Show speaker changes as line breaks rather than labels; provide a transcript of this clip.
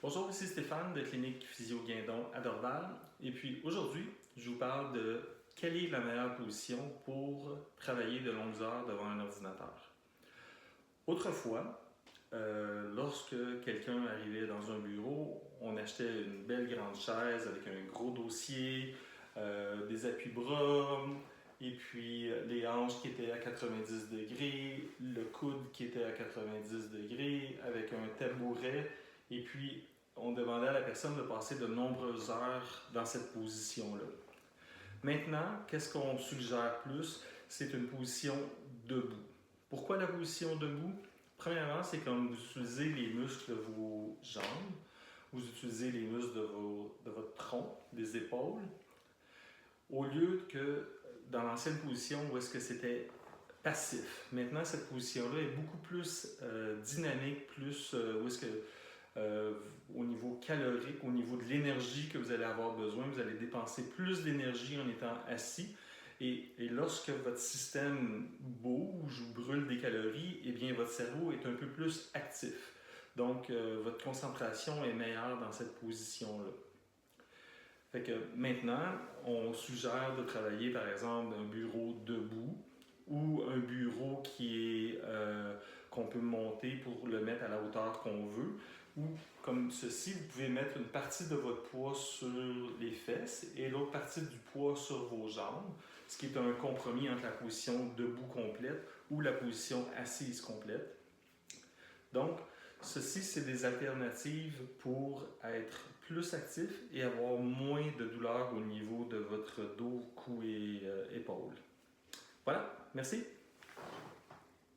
Bonjour, ici Stéphane de Clinique Physio Guindon à Dorval. Et puis aujourd'hui, je vous parle de quelle est la meilleure position pour travailler de longues heures devant un ordinateur. Autrefois, lorsque quelqu'un arrivait dans un bureau, on achetait une belle grande chaise avec un gros dossier, des appuis-bras, et puis les hanches qui étaient à 90 degrés, le coude qui était à 90 degrés, avec un tabouret, et puis on demandait à la personne de passer de nombreuses heures dans cette position-là. Maintenant, qu'est-ce qu'on suggère plus? C'est une position debout. Pourquoi la position debout? Premièrement, c'est comme vous utilisez les muscles de vos jambes, vous utilisez les muscles de votre tronc, des épaules, au lieu que dans l'ancienne position où est-ce que c'était passif. Maintenant, cette position-là est beaucoup plus dynamique, plus où est-ce que au niveau calorique, au niveau de l'énergie que vous allez avoir besoin, vous allez dépenser plus d'énergie en étant assis. Et lorsque votre système bouge ou brûle des calories, eh bien votre cerveau est un peu plus actif. Donc, votre concentration est meilleure dans cette position-là. Fait que maintenant, on suggère de travailler par exemple un bureau debout ou un bureau qu'on peut monter pour le mettre à la hauteur qu'on veut. Ou comme ceci, vous pouvez mettre une partie de votre poids sur les fesses et l'autre partie du poids sur vos jambes, ce qui est un compromis entre la position debout complète ou la position assise complète. Donc, ceci, c'est des alternatives pour être plus actif et avoir moins de douleur au niveau de votre dos, cou et épaules. Voilà, merci.